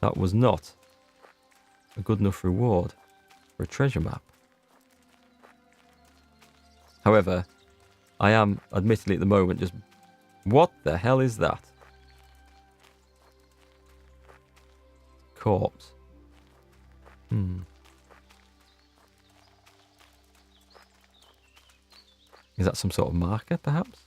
that was not a good enough reward for a treasure map. However, I am admittedly at the moment just... What the hell is that? Corpse. Is that some sort of marker, perhaps?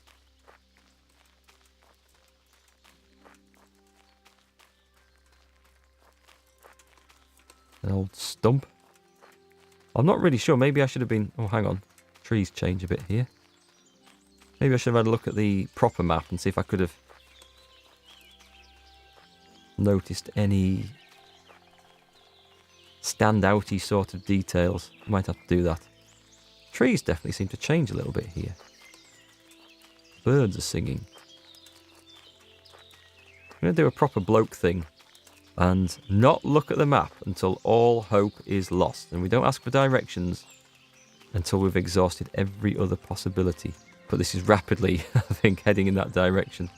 An old stump. I'm not really sure. Maybe I should have been... Oh, hang on. Trees change a bit here. Maybe I should have had a look at the proper map and see if I could have noticed any standouty sort of details. Might have to do that. Trees definitely seem to change a little bit here. Birds are singing. I'm going to do a proper bloke thing and not look at the map until all hope is lost. And we don't ask for directions until we've exhausted every other possibility. But this is rapidly, I think, heading in that direction.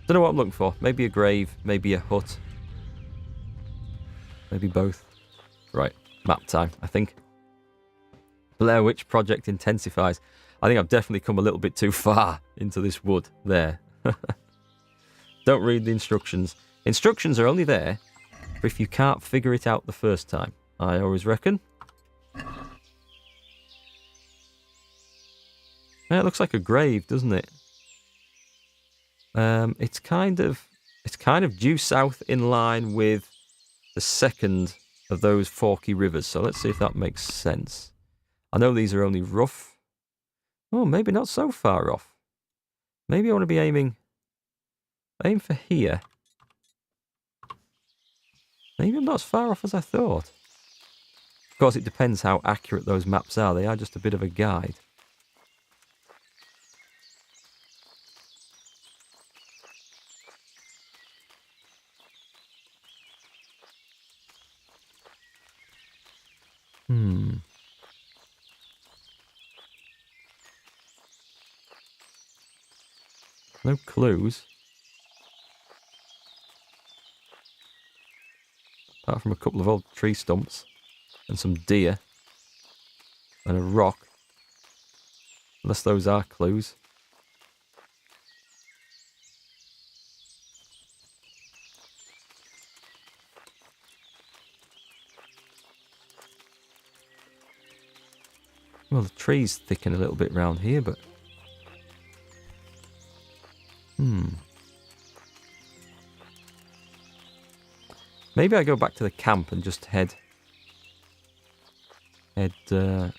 Don't know what I'm looking for. Maybe a grave, maybe a hut. Maybe both. Right, map time, I think. Blair Witch Project intensifies. I think I've definitely come a little bit too far into this wood there. Don't read the instructions. Instructions are only there for if you can't figure it out the first time. I always reckon. Yeah, it looks like a grave, doesn't it? It's kind of due south in line with the second of those forky rivers. So let's see if that makes sense. I know these are only rough. Oh, maybe not so far off. Maybe I want to be aim for here. Maybe I'm not as far off as I thought. Of course, it depends how accurate those maps are. They are just a bit of a guide. No clues. Apart from a couple of old tree stumps. And some deer. And a rock. Unless those are clues. Well, the trees thicken a little bit round here, but... Maybe I go back to the camp and just head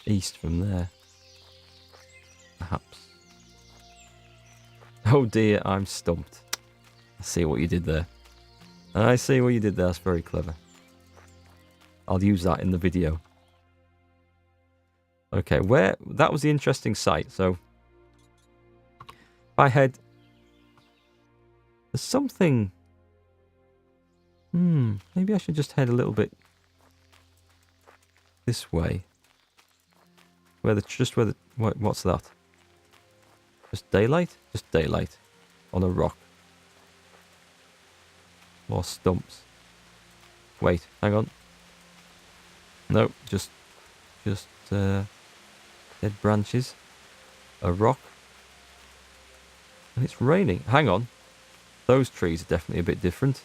east from there. Perhaps. Oh dear, I'm stumped. I see what you did there. I see what you did there. That's very clever. I'll use that in the video. Okay, that was the interesting site. So if I head... There's something... maybe I should just head a little bit this way. What's that? Just daylight? Just daylight. On a rock. More stumps. Wait, hang on. No, just dead branches. A rock. And it's raining. Hang on. Those trees are definitely a bit different.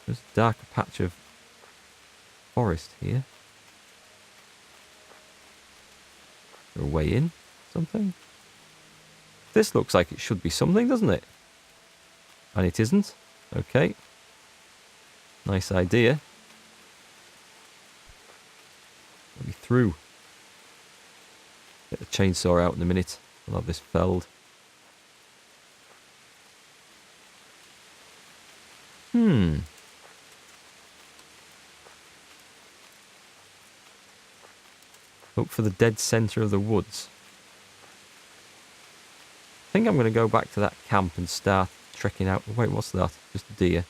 There's a darker patch of forest here. Is there a way in? Something? This looks like it should be something, doesn't it? And it isn't. Okay. Nice idea. Let me through. Get the chainsaw out in a minute. I'll have this felled. Look for the dead centre of the woods. I think I'm going to go back to that camp and start trekking out. Wait, what's that? Just a deer.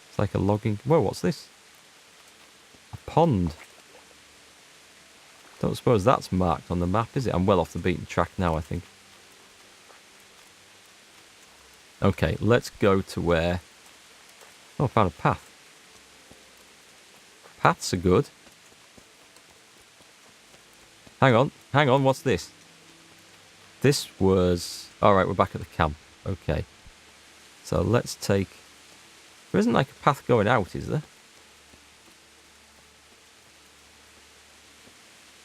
It's like a logging... Whoa, what's this? A pond. Don't suppose that's marked on the map, is it? I'm well off the beaten track now, I think. Okay, let's go to where... Oh, I found a path. Paths are good. Hang on, what's this? This was... Alright, we're back at the camp. Okay. So let's take... There isn't like a path going out, is there?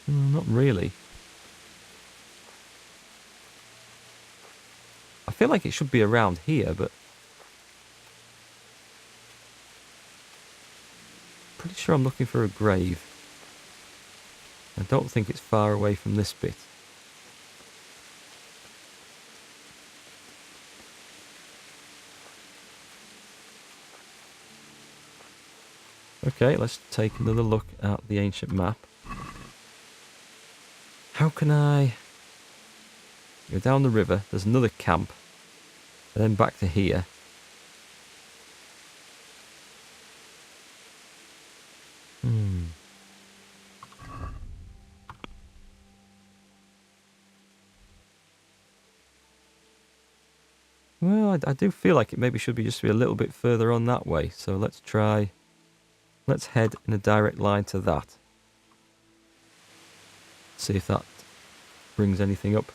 Not really. I feel like it should be around here, but... Pretty sure I'm looking for a grave. I don't think it's far away from this bit. Okay, let's take another look at the ancient map. How can I... Go down the river, there's another camp, and then back to here. Well, I do feel like it maybe should be just be a little bit further on that way. So let's try... Let's head in a direct line to that. See if that brings anything up.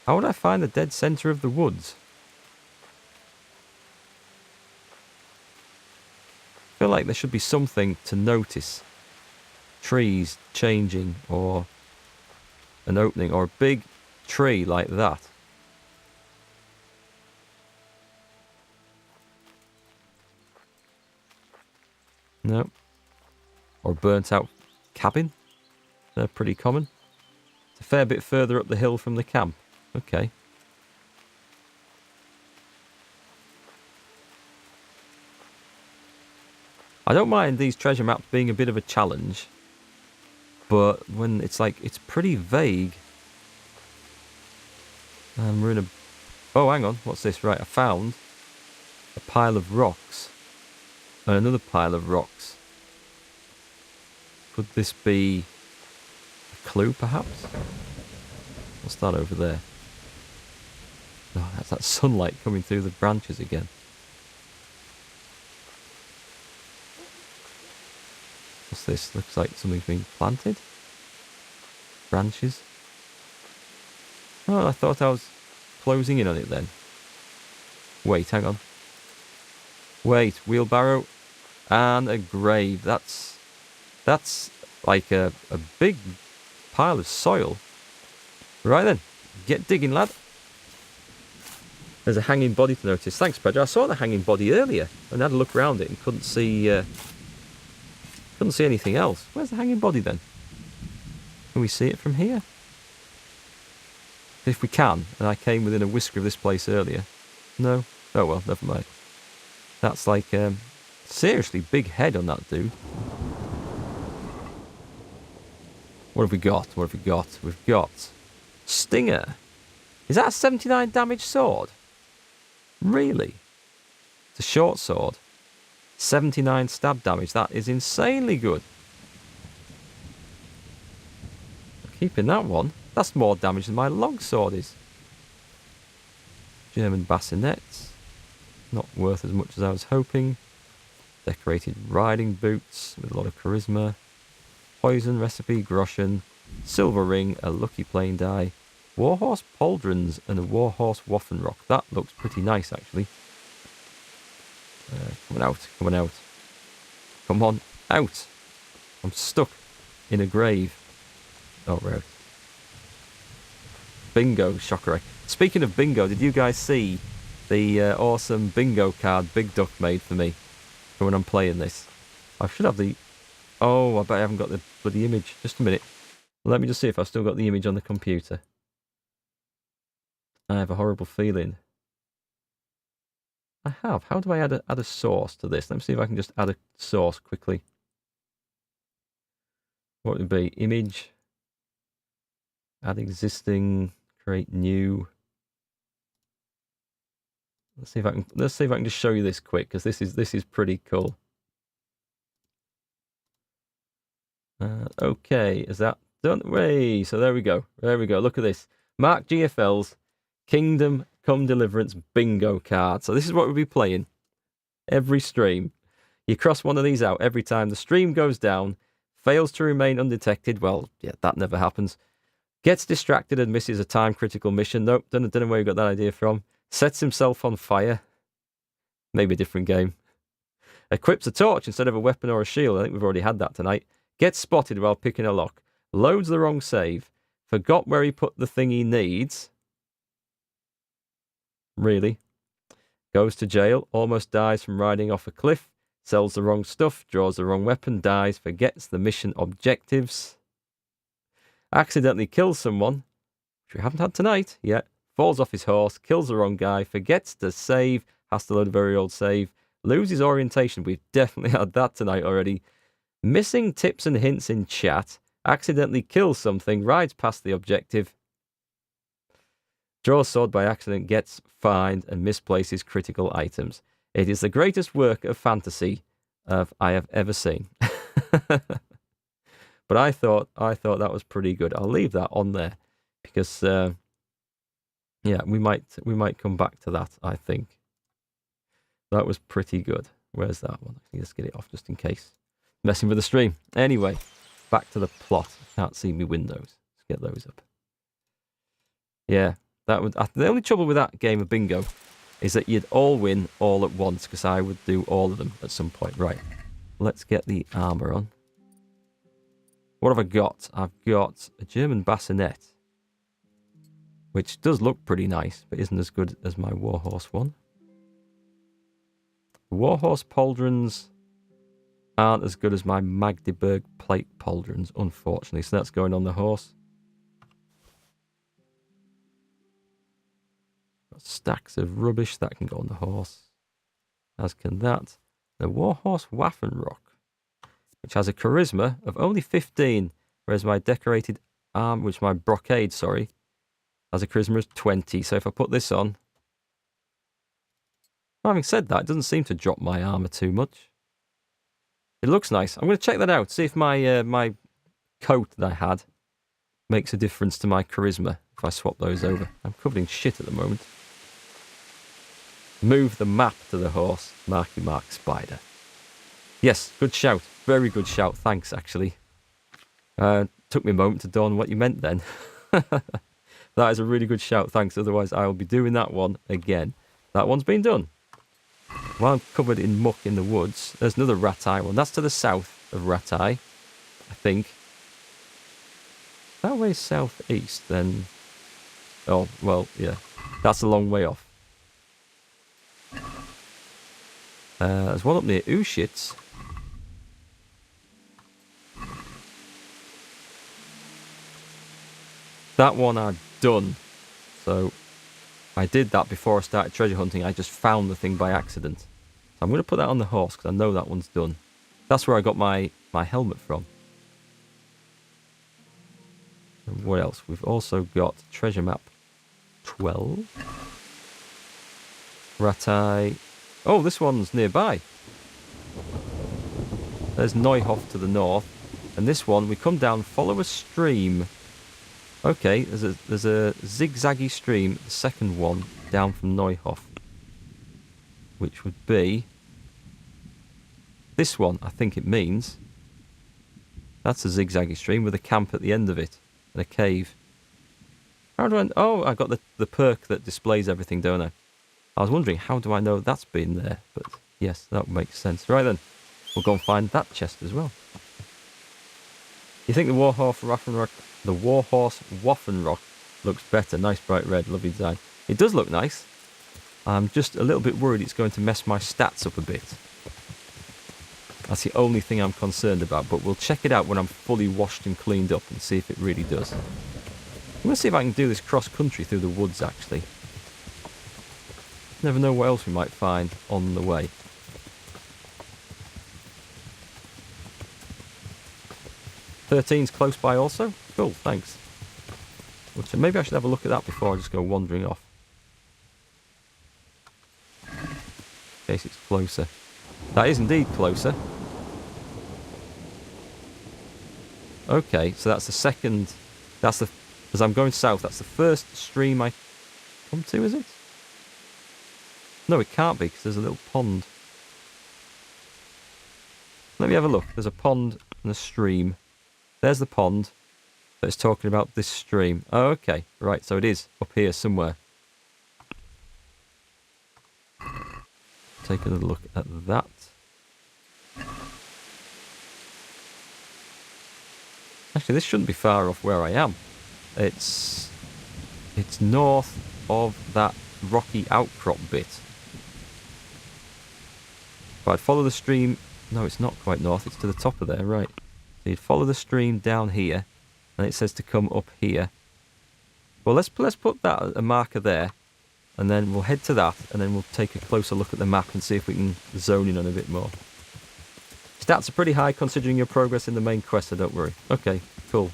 How would I find the dead centre of the woods? I feel like there should be something to notice. Trees changing, or an opening, or a big tree like that. No. Or a burnt out cabin. They're pretty common. It's a fair bit further up the hill from the camp. Okay. I don't mind these treasure maps being a bit of a challenge. But when it's like, it's pretty vague. And we're in a... Oh, hang on. What's this? Right, I found a pile of rocks. And another pile of rocks. Could this be a clue, perhaps? What's that over there? Oh, that's that sunlight coming through the branches again. What's this? Looks like something's being planted. Branches. Oh, I thought I was closing in on it then. Wait, hang on. Wait, wheelbarrow and a grave. That's like a big pile of soil. Right then, get digging, lad. There's a hanging body to notice. Thanks, Pedro. I saw the hanging body earlier and had a look around it and couldn't see anything else. Where's the hanging body then? Can we see it from here? If we can, and I came within a whisker of this place earlier. No? Oh well, never mind. That's like seriously big head on that dude. What have we got? What have we got? We've got Stinger. Is that a 79 damage sword? Really? It's a short sword. 79 stab damage. That is insanely good. Keeping that one. That's more damage than my long sword is. German bassinets. Not worth as much as I was hoping. Decorated riding boots with a lot of charisma. Poison recipe, groschen. Silver ring, a lucky plain die. Warhorse pauldrons and a warhorse waffenrock. That looks pretty nice, actually. Coming out, coming out. Come on, out. I'm stuck in a grave. Oh, right. Bingo, Shockerek. Speaking of bingo, did you guys see the awesome bingo card Big Duck made for me for when I'm playing this? I should have the... Oh, I bet I haven't got the bloody image. Just a minute. Let me just see if I've still got the image on the computer. I have a horrible feeling. I have. How do I add a source to this? Let me see if I can just add a source quickly. What would it be? Image. Add existing. Create new. Let's see if I can just show you this quick, because this is pretty cool. Okay, is that done? Way. So there we go. There we go. Look at this. MarkGFL's Kingdom Come Deliverance bingo card. So this is what we'll be playing every stream. You cross one of these out every time the stream goes down, fails to remain undetected. Well, yeah, that never happens. Gets distracted and misses a time-critical mission. Nope, don't know where you got that idea from. Sets himself on fire. Maybe a different game. Equips a torch instead of a weapon or a shield. I think we've already had that tonight. Gets spotted while picking a lock. Loads the wrong save. Forgot where he put the thing he needs. Really? Goes to jail. Almost dies from riding off a cliff. Sells the wrong stuff. Draws the wrong weapon. Dies. Forgets the mission objectives. Accidentally kills someone, which we haven't had tonight yet. Falls off his horse. Kills the wrong guy. Forgets to save. Has to load a very old save. Loses orientation. We've definitely had that tonight already. Missing tips and hints in chat. Accidentally kills something. Rides past the objective. Draws sword by accident. Gets fined and misplaces critical items. It is the greatest work of fantasy I have ever seen. But I thought that was pretty good. I'll leave that on there because yeah, we might come back to that. I think that was pretty good. Where's that one? Let's get it off just in case. Messing with the stream. Anyway, back to the plot. Can't see me windows. Let's get those up. Yeah, that would. The only trouble with that game of bingo is that you'd all win all at once because I would do all of them at some point. Right. Let's get the armor on. What have I got? I've got a German bassinet, which does look pretty nice, but isn't as good as my Warhorse one. Warhorse pauldrons aren't as good as my Magdeburg plate pauldrons, unfortunately, so that's going on the horse. Got stacks of rubbish that can go on the horse, as can that. The Warhorse Waffenrock, which has a charisma of only 15, whereas my decorated arm, which my brocade, sorry, has a charisma of 20. So if I put this on, having said that, it doesn't seem to drop my armor too much. It looks nice. I'm going to check that out, see if my my coat that I had makes a difference to my charisma if I swap those over. I'm covered in shit at the moment. Move the map to the horse. Marky Mark Spider. Yes, good shout. Very good shout. Thanks, actually. Took me a moment to dawn what you meant then. That is a really good shout. Thanks. Otherwise, I will be doing that one again. That one's been done. While I'm covered in muck in the woods, there's another rat-eye one. That's to the south of Rat-eye, I think. That way southeast, then... Oh, well, yeah. That's a long way off. There's one up near Ushitz. That one I've done. So I did that before I started treasure hunting. I just found the thing by accident. So I'm going to put that on the horse because I know that one's done. That's where I got my helmet from. And what else? We've also got treasure map 12. Rat-eye. Oh, this one's nearby. There's Neuhof to the north. And this one, we come down, follow a stream. Okay, there's a zigzaggy stream, the second one, down from Neuhof. Which would be... this one, I think it means. That's a zigzaggy stream with a camp at the end of it. And a cave. How do I... oh, I got the perk that displays everything, don't I? I was wondering, how do I know that's been there? But yes, that makes sense. Right then, we'll go and find that chest as well. You think the Warhorse Waffenrock looks better? Nice bright red, lovely design. It does look nice. I'm just a little bit worried it's going to mess my stats up a bit. That's the only thing I'm concerned about, but we'll check it out when I'm fully washed and cleaned up and see if it really does. I'm going to see if I can do this cross-country through the woods, actually. Never know what else we might find on the way. "13's close by also? Cool, thanks. Which, maybe I should have a look at that before I just go wandering off. In case it's closer. That is indeed closer. Okay, so that's the second... That's the... As I'm going south, that's the first stream I come to, is it? No, it can't be, because there's a little pond. Let me have a look. There's a pond and a stream. There's the pond. But it's talking about this stream. Oh, okay. Right, so it is up here somewhere. Take another look at that. Actually, this shouldn't be far off where I am. It's north of that rocky outcrop bit. If I'd follow the stream... No, it's not quite north. It's to the top of there, right. So you'd follow the stream down here, and it says to come up here. Well, let's put that a marker there, and then we'll head to that, and then we'll take a closer look at the map and see if we can zone in on a bit more. Stats are pretty high considering your progress in the main quest, so don't worry. Okay, cool.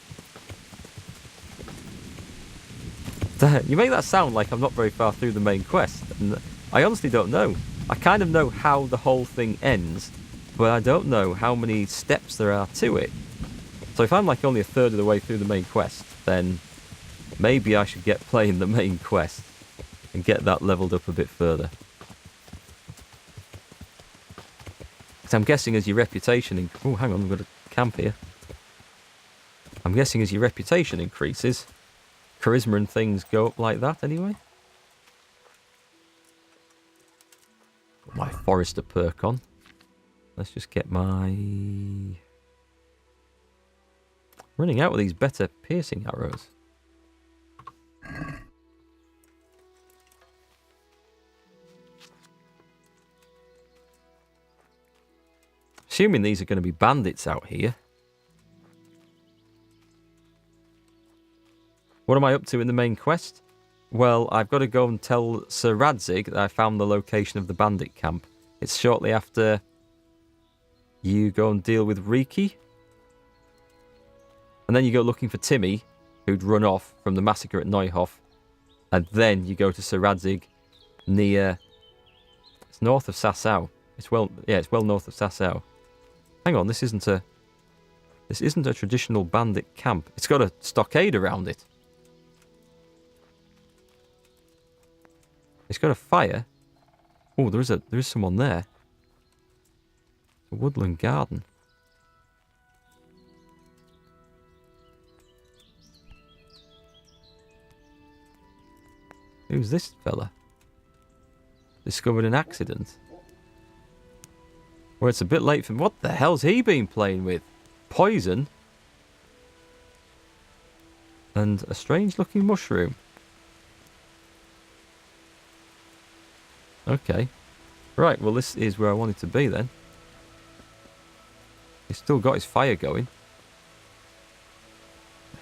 You make that sound like I'm not very far through the main quest, and I honestly don't know. I kind of know how the whole thing ends, but I don't know how many steps there are to it. So if I'm like only a third of the way through the main quest, then maybe I should get playing the main quest and get that leveled up a bit further. Because I'm guessing as your reputation... Oh, hang on, I've got a camp here. I'm guessing as your reputation increases, charisma and things go up like that anyway. Put my Forester perk on. Let's just get my... Running out of these better piercing arrows. Assuming these are going to be bandits out here. What am I up to in the main quest? Well, I've got to go and tell Sir Radzig that I found the location of the bandit camp. It's shortly after you go and deal with Riki. And then you go looking for Timmy, who'd run off from the massacre at Neuhof. And then you go to Sir Radzig near... It's north of Sasau. It's well north of Sasau. Hang on, this isn't a traditional bandit camp. It's got a stockade around it. It's got a fire. Oh, there is someone there. A woodland garden. Who's this fella? Discovered an accident. Well, it's a bit late for... What the hell's he been playing with? Poison? And a strange-looking mushroom. Okay. Right, well, this is where I wanted to be, then. He's still got his fire going.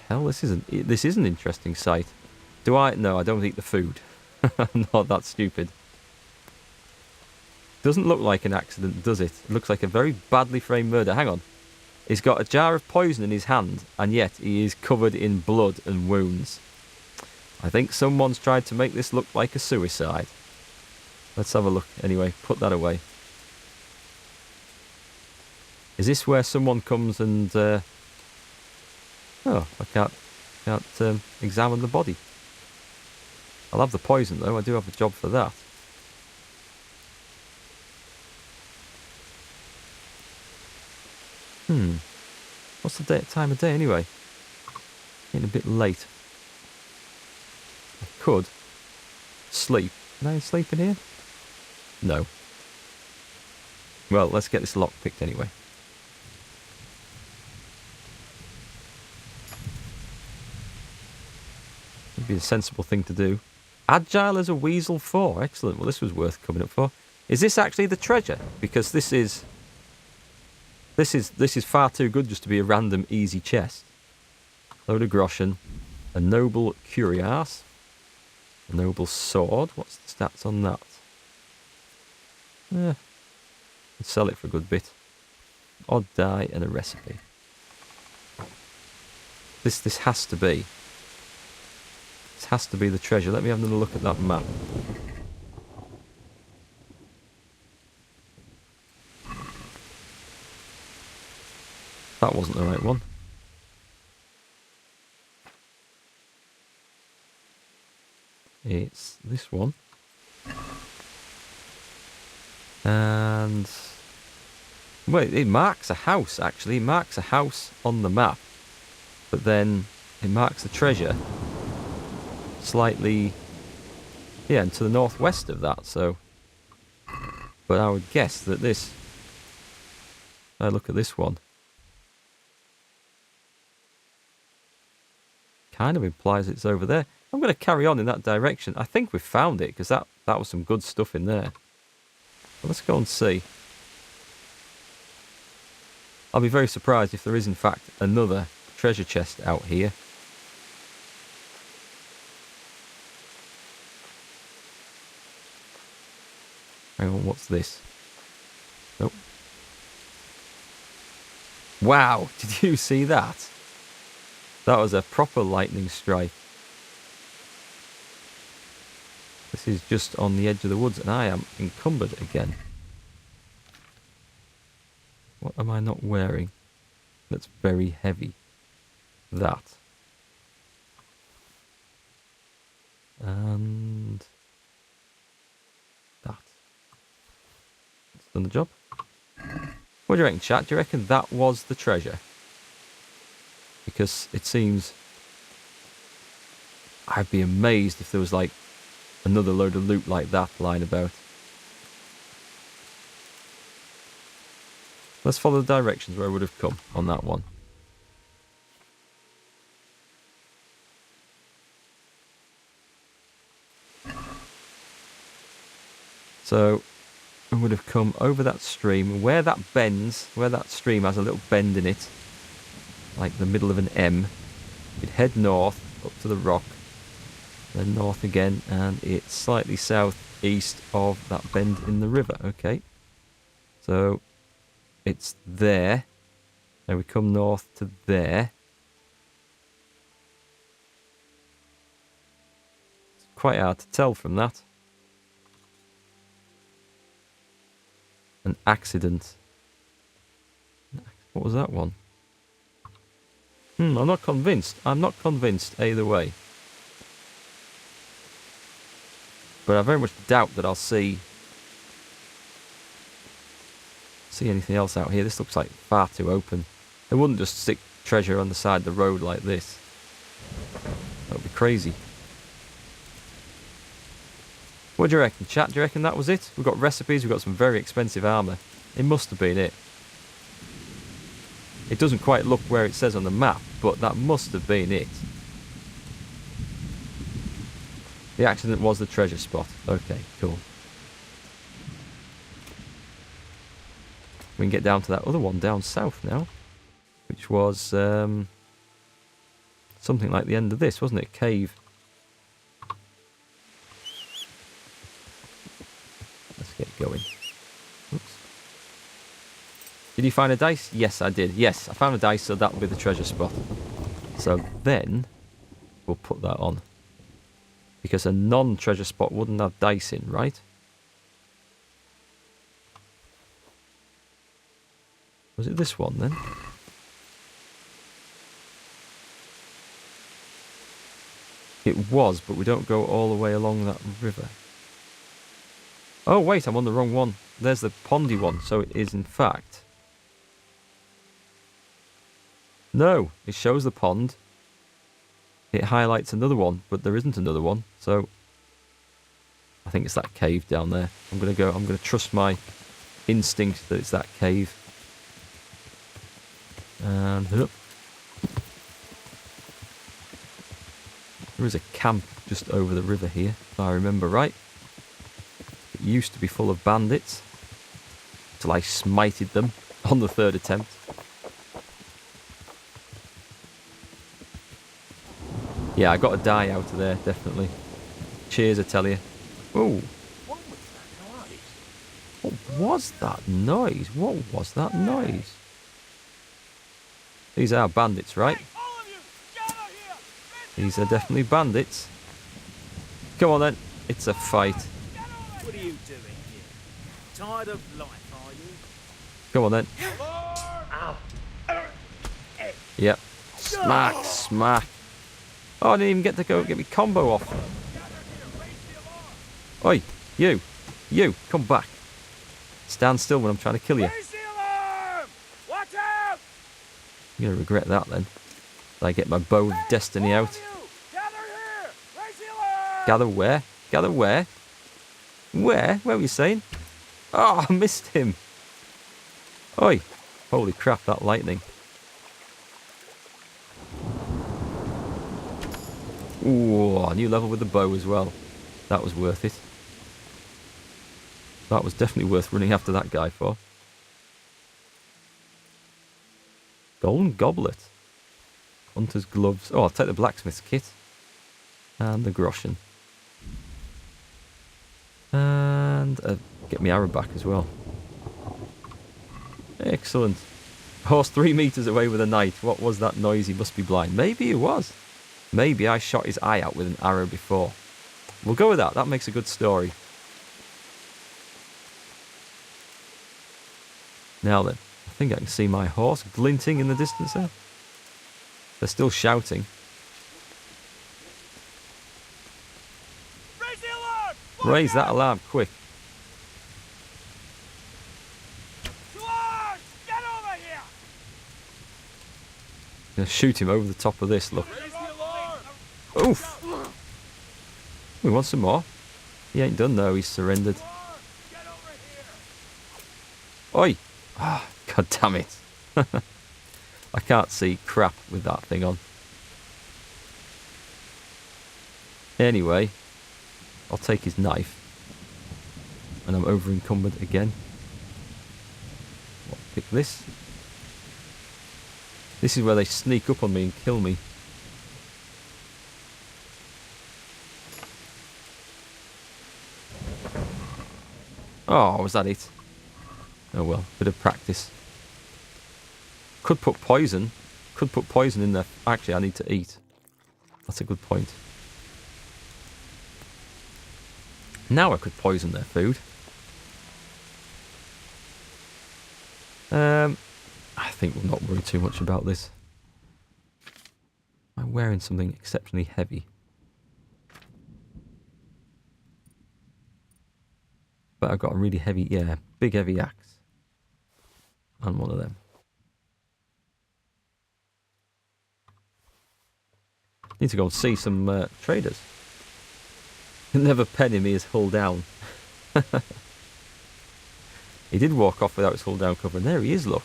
Hell, this is an interesting sight. Do I... No, I don't eat the food. I'm not that stupid. Doesn't look like an accident, does it? It looks like a very badly framed murder. Hang on. He's got a jar of poison in his hand, and yet he is covered in blood and wounds. I think someone's tried to make this look like a suicide. Let's have a look. Anyway, put that away. Is this where someone comes and... Oh, I can't examine the body. I'll have the poison, though. I do have a job for that. What's the time of day anyway? Getting a bit late. I could sleep. Can I sleep in here? No. Well, let's get this lock picked anyway. Would be a sensible thing to do. Agile as a weasel 4. Excellent. Well, this was worth coming up for. Is this actually the treasure? Because this is far too good just to be a random easy chest. Load of groschen, a noble cuirass, a noble sword. What's the stats on that? Yeah, let's sell it for a good bit. Odd die and a recipe. This has to be. This has to be the treasure. Let me have another look at that map. That wasn't the right one. It's this one. And... well, it marks a house, actually. It marks a house on the map. But then it marks the treasure slightly... yeah, and to the northwest of that, so... but I would guess that this... I look at this one. Kind of implies it's over there. I'm going to carry on in that direction. I think we've found it, because that was some good stuff in there. Well, let's go and see. I'll be very surprised if there is, in fact, another treasure chest out here. Hang on, what's this? Nope. Wow, did you see that? That was a proper lightning strike. This is just on the edge of the woods, and I am encumbered again. What am I not wearing? That's very heavy. That. And... that. That's done the job. What do you reckon, chat? Do you reckon that was the treasure? Because it seems... I'd be amazed if there was, like, another load of loot like that lying about. Let's follow the directions where I would have come on that one. So, we would have come over that stream. Where that bends, where that stream has a little bend in it, like the middle of an M, you'd head north, up to the rock, then north again, and it's slightly southeast of that bend in the river. Okay. So, it's there. Then we come north to there. It's quite hard to tell from that. An accident. What was that one? I'm not convinced. I'm not convinced either way. But I very much doubt that I'll see anything else out here. This looks like far too open. They wouldn't just stick treasure on the side of the road like this. That would be crazy. What do you reckon, chat? Do you reckon that was it? We've got recipes, we've got some very expensive armour. It must have been it. It doesn't quite look where it says on the map, but that must have been it. The accident was the treasure spot. Okay, cool. We can get down to that other one down south now, which was something like the end of this, wasn't it? Cave. Let's get going. Oops. Did you find a dice? Yes, I did. Yes, I found a dice, so that will be the treasure spot. So then we'll put that on. Because a non-treasure spot wouldn't have dice in, right? Was it this one then? It was, but we don't go all the way along that river. Oh wait, I'm on the wrong one. There's the pondy one, so it is in fact... no, it shows the pond. It highlights another one, but there isn't another one, so... I think it's that cave down there. I'm gonna trust my instinct that it's that cave. And up. There is a camp just over the river here, if I remember right. It used to be full of bandits, till I smited them on the third attempt. Yeah, I got a die out of there, definitely. Cheers, I tell you. Oh. What was that noise? What was that noise? These are bandits, right? These are definitely bandits. Come on then, it's a fight. What are you doing here? Tired of life, are you? Come on then. Yep. Smack, smack. Oh, I didn't even get to go get me combo off. Oi, you. You, come back. Stand still when I'm trying to kill you. Raise the alarm! Watch out! You're going to regret that then. I get my bow of destiny All out. of you, gather here! Raise the alarm! Gather where? Gather where? Where? Where were you saying? Oh, I missed him. Oi. Holy crap, that lightning. Ooh, a new level with the bow as well. That was worth it. That was definitely worth running after that guy for. Golden goblet. Hunter's gloves. Oh, I'll take the blacksmith's kit. And the groschen. And get my arrow back as well. Excellent. Horse 3 meters away with a knight. What was that noise? He must be blind. Maybe he was. Maybe I shot his eye out with an arrow before. We'll go with that. That makes a good story. Now then, I think I can see my horse glinting in the distance there. They're still shouting. Raise the alarm! Raise that alarm, quick. To arms! Get over here! I'm going to shoot him over the top of this, look. Raise the alarm! Oof! We want some more. He ain't done though, he's surrendered. Get over here! Oi! Ah, god damn it. I can't see crap with that thing on. Anyway, I'll take his knife. And I'm over encumbered again. I'll pick this. This is where they sneak up on me and kill me. Oh, was that it? Oh well, bit of practice. Could put poison. Could put poison in there. Actually, I need to eat. That's a good point. Now I could poison their food. I think we'll not worry too much about this. I'm wearing something exceptionally heavy. But I've got a really heavy, yeah, big heavy axe. And one of them. Need to go and see some traders. Never penny me is hull down. He did walk off without his hull down cover, and there he is, look.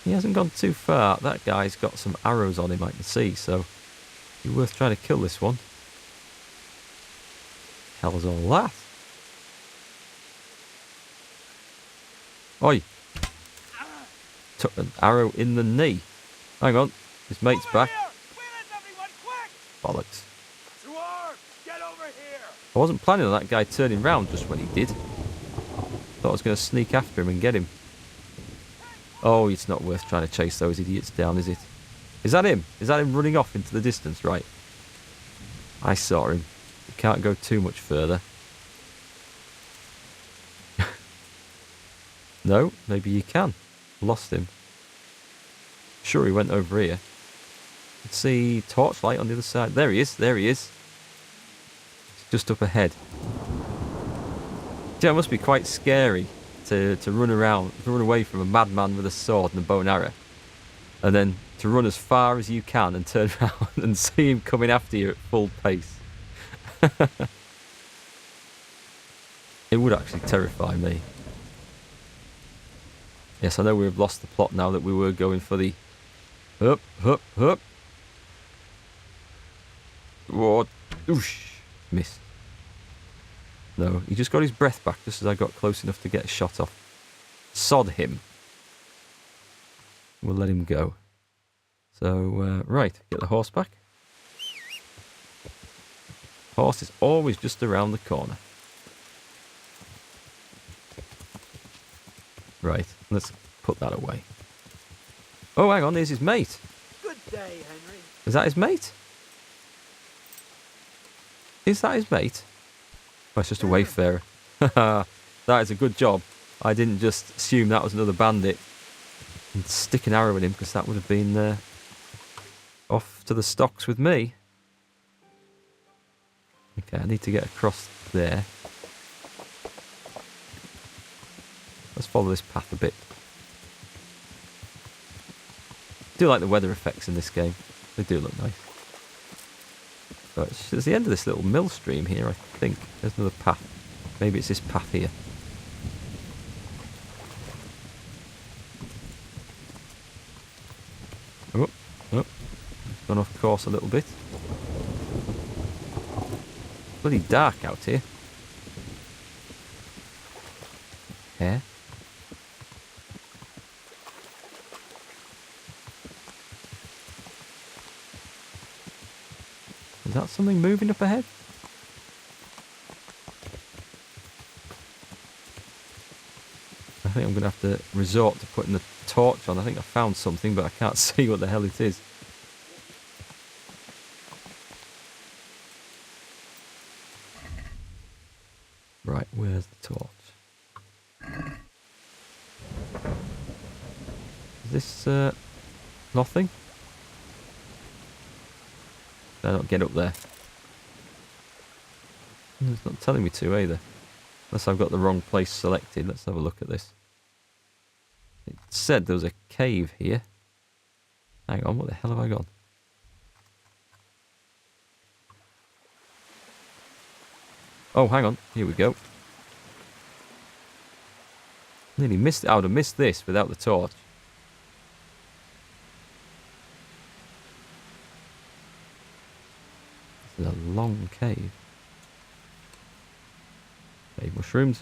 He hasn't gone too far. That guy's got some arrows on him, I can see, so it'd be worth trying to kill this one. Hell's all that? Oi! Took an arrow in the knee. Hang on, his mate's back. Bollocks. To arms! Get over here! I wasn't planning on that guy turning round just when he did. Thought I was going to sneak after him and get him. Oh, it's not worth trying to chase those idiots down, is it? Is that him? Is that him running off into the distance? Right. I saw him. You can't go too much further. No, maybe you can. Lost him. Sure, he went over here. Let's see, torchlight on the other side. There he is, there he is. He's just up ahead. Yeah, it must be quite scary to run around, to run away from a madman with a sword and a bow and arrow. And then to run as far as you can and turn around and see him coming after you at full pace. It would actually terrify me. Yes, I know we've lost the plot now that we were going for the up, up, up. What? Oosh. Missed. No, he just got his breath back just as I got close enough to get a shot off. Sod him. We'll let him go. So, right, get the horse back. Horse is always just around the corner. Right, let's put that away. Oh, hang on, there's his mate. Good day, Henry. Is that his mate? Is that his mate? Oh, it's just a wayfarer. That is a good job. I didn't just assume that was another bandit and stick an arrow in him, because that would have been off to the stocks with me. Okay, I need to get across there. Let's follow this path a bit. I do like the weather effects in this game. They do look nice. So it's the end of this little mill stream here, I think. There's another path. Maybe it's this path here. Oh, oh. It's gone off course a little bit. Bloody dark out here. Yeah. Is that something moving up ahead? I think I'm going to have to resort to putting the torch on. I think I found something, but I can't see what the hell it is. Right, where's the torch? Is this, nothing? I don't get up there. It's not telling me to either. Unless I've got the wrong place selected. Let's have a look at this. It said there was a cave here. Hang on, what the hell have I got? Oh, hang on. Here we go. Nearly missed it. I would have missed this without the torch. This is a long cave. Cave mushrooms.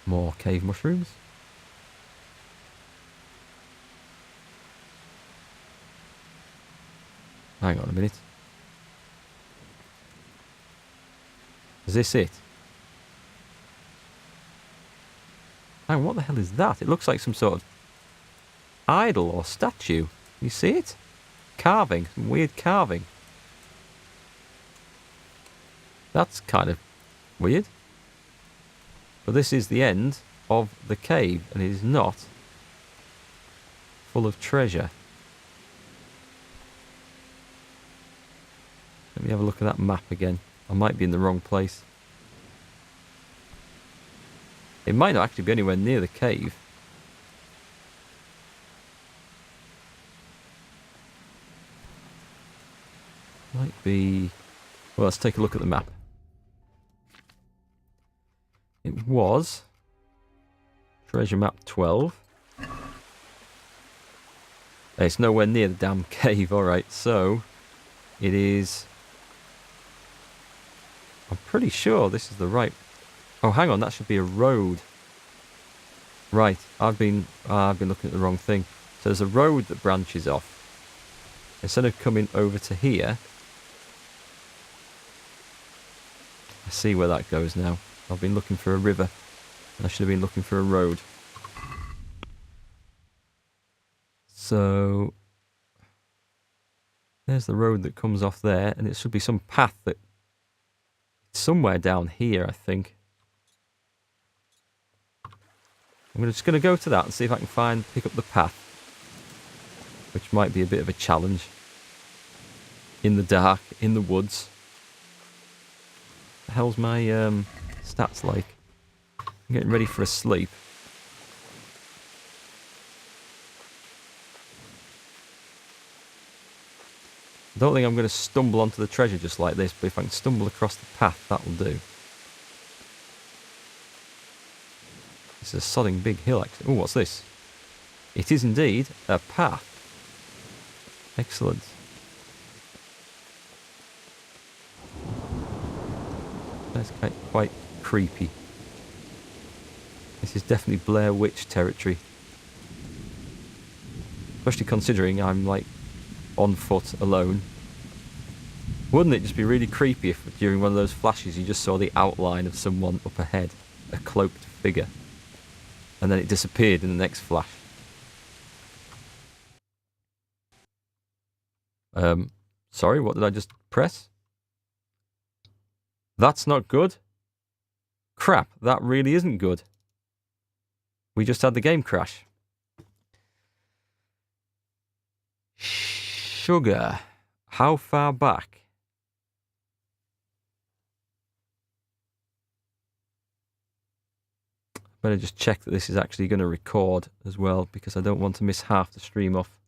More cave mushrooms. Hang on a minute. Is this it? Hang on, what the hell is that? It looks like some sort of idol or statue. You see it? Carving. Some weird carving. That's kind of weird. But this is the end of the cave, and it is not full of treasure. Let me have a look at that map again. I might be in the wrong place. It might not actually be anywhere near the cave. Might be... Well, let's take a look at the map. It was treasure map 12. It's nowhere near the damn cave. Alright, so it is... I'm pretty sure this is the right... Oh, hang on, that should be a road. Right, I've been looking at the wrong thing. So there's a road that branches off. Instead of coming over to here, I see where that goes now. I've been looking for a river, and I should have been looking for a road. So there's the road that comes off there, and it should be some path that somewhere down here, I think. I'm just going to go to that and see if I can pick up the path, which might be a bit of a challenge. In the dark, in the woods. What the hell's my stats like? I'm getting ready for a sleep. I don't think I'm going to stumble onto the treasure just like this, but if I can stumble across the path, that'll do. This is a sodding big hill, actually. Oh, what's this? It is indeed a path. Excellent. That's quite creepy. This is definitely Blair Witch territory. Especially considering I'm, like, on foot alone. Wouldn't it just be really creepy if during one of those flashes you just saw the outline of someone up ahead? A cloaked figure. And then it disappeared in the next flash. Sorry, what did I just press? That's not good. Crap, that really isn't good. We just had the game crash. Sugar. How far back? Better just check that this is actually going to record as well, because I don't want to miss half the stream off.